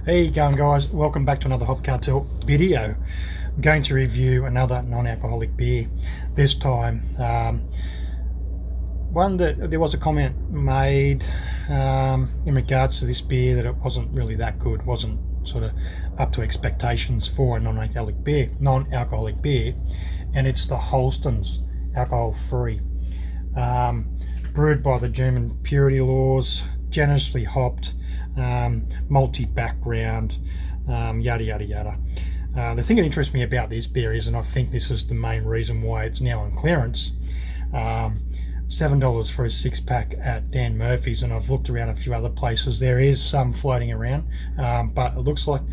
How you going, guys? Welcome back to another Hop Cartel video. I'm going to review another non-alcoholic beer. This time, one that there was a comment made in regards to this beer that it wasn't really that good, wasn't sort of up to expectations for a non-alcoholic beer, and it's the Holsten's alcohol-free, brewed by the German purity laws, generously hopped, multi-background, yada yada yada. The thing that interests me about this beer is, and I think this is the main reason why it's now on clearance, $7 for a 6-pack at Dan Murphy's, and I've looked around a few other places. There is some floating around, but it looks like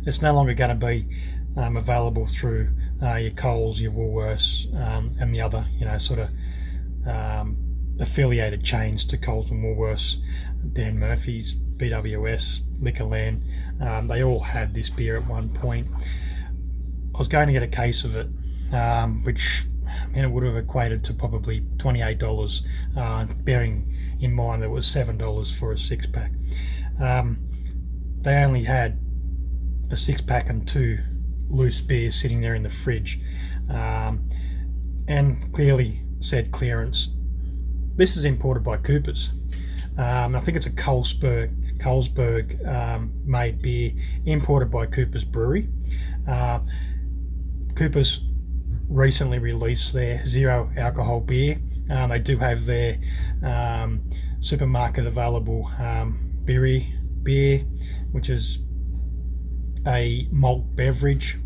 it's no longer going to be available through your Coles, your Woolworths, and the other, sort of affiliated chains to Coles and Woolworths, Dan Murphy's, BWS, Liquorland. They all had this beer at one point. I was going to get a case of it, which it would have equated to probably $28, bearing in mind that it was $7 for a 6-pack. They only had a 6-pack and 2 loose beers sitting there in the fridge, and clearly said clearance. This is imported by Coopers. I think it's a Carlsberg made beer, imported by Coopers Brewery. Coopers recently released their zero alcohol beer. They do have their supermarket available beer, which is a malt beverage,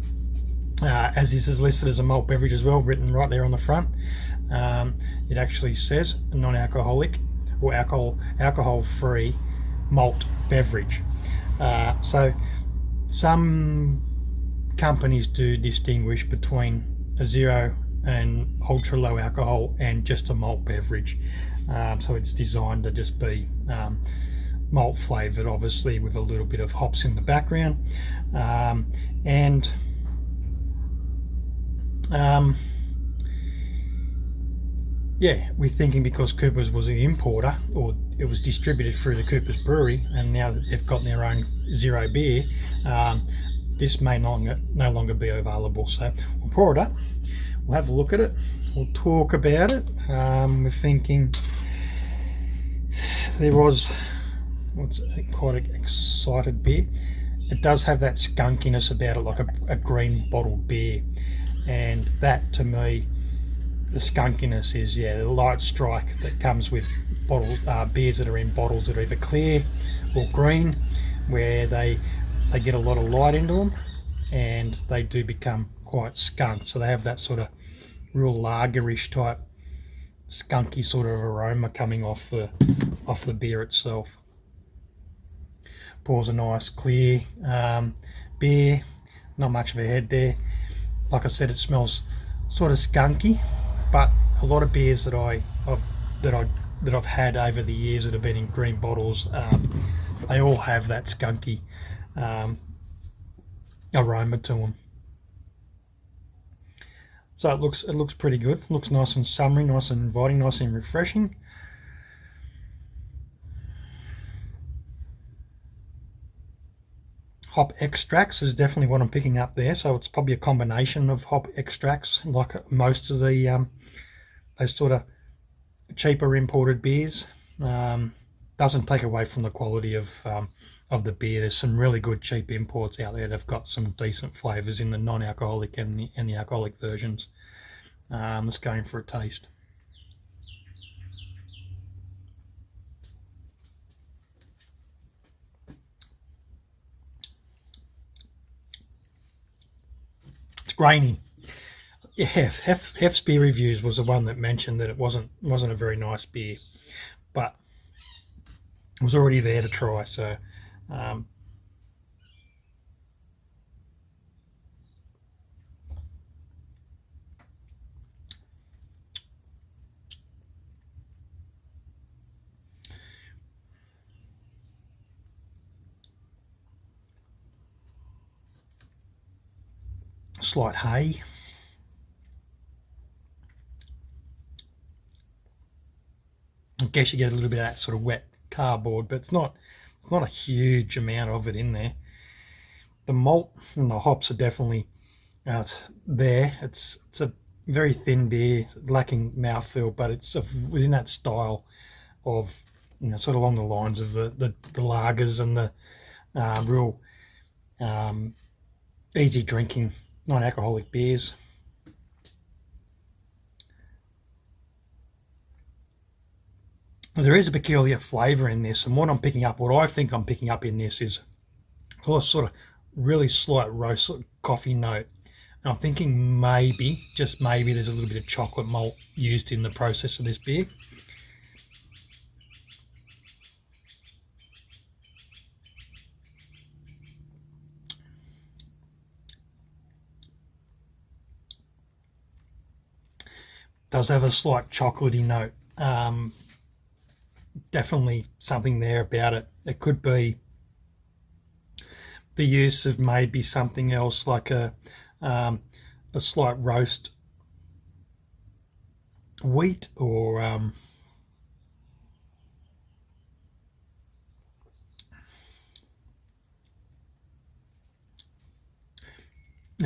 as this is listed as a malt beverage as well, written right there on the front. It actually says non-alcoholic or alcohol-free malt beverage. So some companies do distinguish between a zero and ultra low alcohol and just a malt beverage. So it's designed to just be malt flavored, obviously with a little bit of hops in the background, yeah, we're thinking because Coopers was an importer, or it was distributed through the Coopers Brewery, and now that they've got their own zero beer, this may no longer be available. So we'll pour it up, we'll have a look at it, we'll talk about it. We're thinking there was quite an excited beer. It does have that skunkiness about it, like a green bottled beer, and that to me, the skunkiness is, the light strike that comes with bottled beers that are in bottles that are either clear or green, where they get a lot of light into them and they do become quite skunked. So they have that sort of real lagerish type skunky sort of aroma coming off the beer itself. Pours a nice clear beer, not much of a head there. Like I said, it smells sort of skunky. But a lot of beers that I've had over the years that have been in green bottles, they all have that skunky aroma to them. So it looks pretty good. It looks nice and summery, nice and inviting, nice and refreshing. Hop extracts is definitely what I'm picking up there, so it's probably a combination of hop extracts, like most of the those sort of cheaper imported beers. Doesn't take away from the quality of the beer. There's some really good cheap imports out there that've got some decent flavors in the non-alcoholic and the alcoholic versions. Let's go in for a taste. Grainy. Yeah, Hef's beer reviews was the one that mentioned that it wasn't a very nice beer, but it was already there to try. So slight hay. I guess you get a little bit of that sort of wet cardboard, but it's not not a huge amount of it in there. The malt and the hops are definitely there. It's a very thin beer, lacking mouthfeel, but it's within that style of, sort of along the lines of the lagers and the real easy drinking non-alcoholic beers. There is a peculiar flavour in this, and what I think I'm picking up in this is sort of really slight roast coffee note. And I'm thinking maybe, just maybe, there's a little bit of chocolate malt used in the process of this beer. Does have a slight chocolatey note. Definitely something there about it. It could be the use of maybe something else, like a slight roast wheat, or I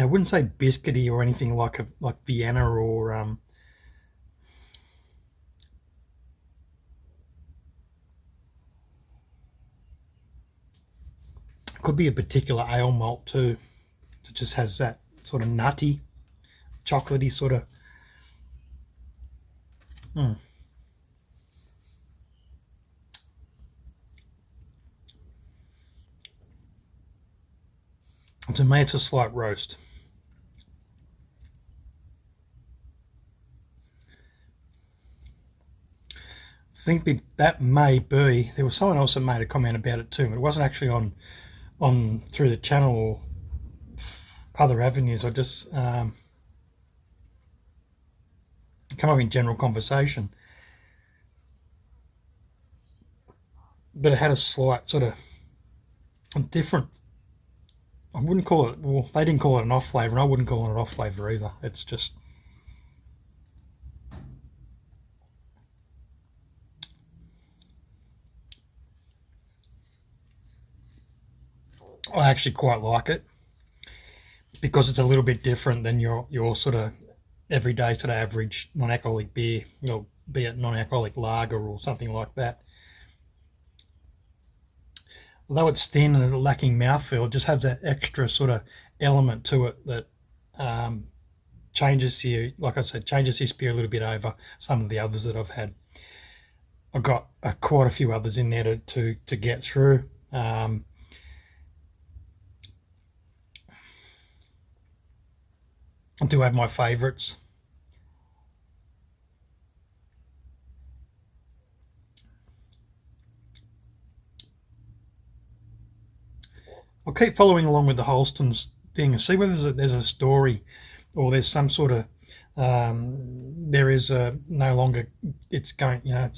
wouldn't say biscuity or anything like Vienna, or could be a particular ale malt too. It just has that sort of nutty, chocolatey sort of. To me, it's a slight roast. I think that may be. There was someone else that made a comment about it too, but it wasn't actually on through the channel or other avenues. I just come up in general conversation that it had a slight sort of different. I wouldn't call it. Well, they didn't call it an off flavour, and I wouldn't call it an off flavour either. It's just. I actually quite like it because it's a little bit different than your sort of everyday sort of average non-alcoholic beer, be it non-alcoholic lager or something like that. Although it's thin and lacking mouthfeel, it just has that extra sort of element to it that changes you, like I said, changes this beer a little bit over some of the others that I've had. I've got quite a few others in there to get through. I do have my favourites. I'll keep following along with the Holsten's thing and see whether there's a story, or there's some sort of there is no longer it's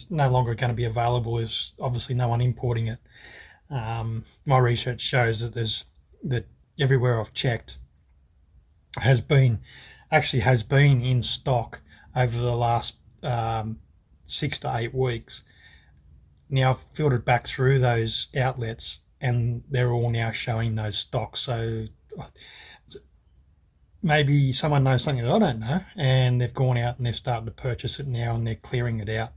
no longer going to be available. There's obviously no one importing it. My research shows that everywhere I've checked has been in stock over the last 6 to 8 weeks. Now I've filtered back through those outlets, and they're all now showing those stocks. So maybe someone knows something that I don't know, and they've gone out and they've started to purchase it now, and they're clearing it out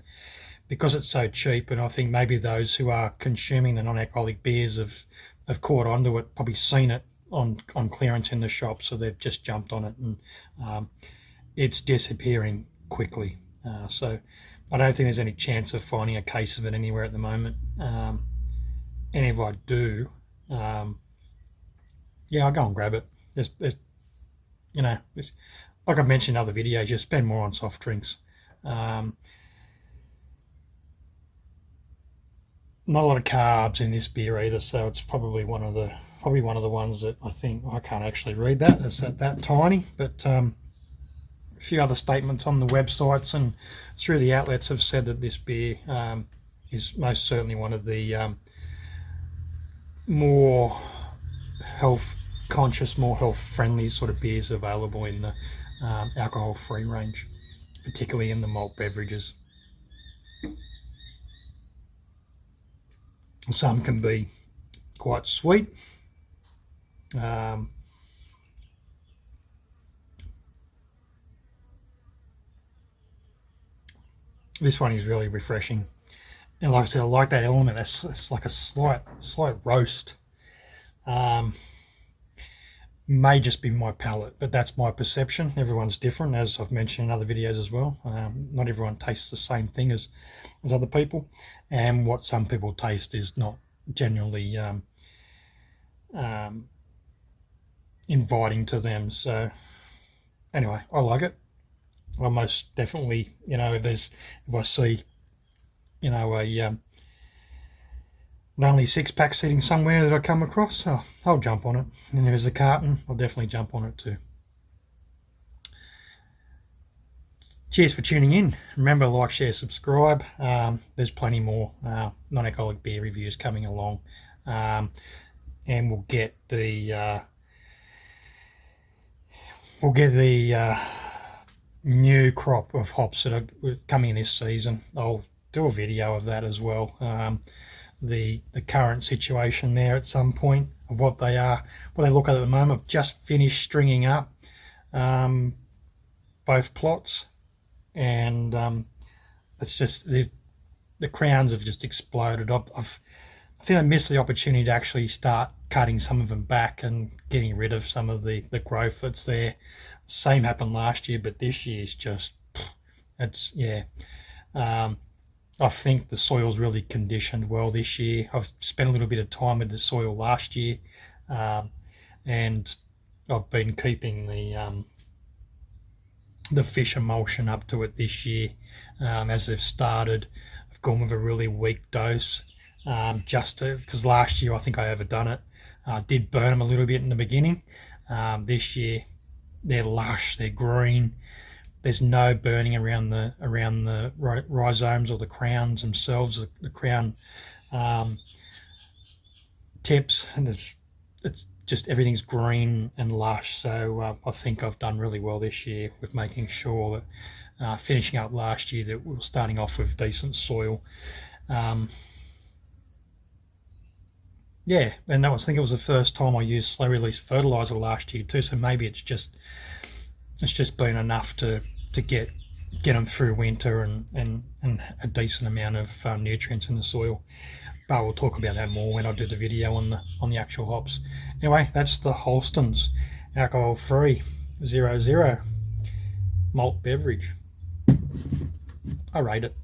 because it's so cheap. And I think maybe those who are consuming the non-alcoholic beers have caught onto it, probably seen it on clearance in the shop, so they've just jumped on it, and it's disappearing quickly. So I don't think there's any chance of finding a case of it anywhere at the moment. And if I do, I'll go and grab it. There's like I've mentioned in other videos, you spend more on soft drinks. Not a lot of carbs in this beer either, so it's probably one of the ones that I think I can't actually read that. It's that tiny, but a few other statements on the websites and through the outlets have said that this beer is most certainly one of the more health conscious, more health friendly sort of beers available in the alcohol free range, particularly in the malt beverages. Some can be quite sweet. This one is really refreshing, and like I said, I like that element. It's like a slight roast. May just be my palate, but that's my perception. Everyone's different, as I've mentioned in other videos as well. Not everyone tastes the same thing as other people, and what some people taste is not genuinely inviting to them. So anyway, I like it. I most definitely, if I see, a only 6-pack sitting somewhere that I come across, I'll jump on it. And if there's a carton, I'll definitely jump on it too. Cheers for tuning in. Remember, like, share, subscribe. There's plenty more non-alcoholic beer reviews coming along, and we'll get the new crop of hops that are coming in this season. I'll do a video of that as well. The current situation there at some point of what they are, what they look at the moment. I've just finished stringing up both plots, and it's just the crowns have just exploded. I think I missed the opportunity to actually start cutting some of them back and getting rid of some of the growth that's there. Same happened last year, but this year's just, it's, yeah. I think the soil's really conditioned well this year. I've spent a little bit of time with the soil last year, and I've been keeping the fish emulsion up to it this year. As they've started, I've gone with a really weak dose, just because last year I think I overdone it. Did burn them a little bit in the beginning. This year they're lush, they're green. There's no burning around the rhizomes or the crowns themselves, the crown tips, and it's just everything's green and lush. So I think I've done really well this year with making sure that finishing up last year that we were starting off with decent soil. Yeah, and I think it was the first time I used slow release fertilizer last year too. So maybe it's just been enough to get them through winter and a decent amount of nutrients in the soil. But we'll talk about that more when I do the video on the actual hops. Anyway, that's the Holsten's alcohol-free 0.0 malt beverage. I rate it.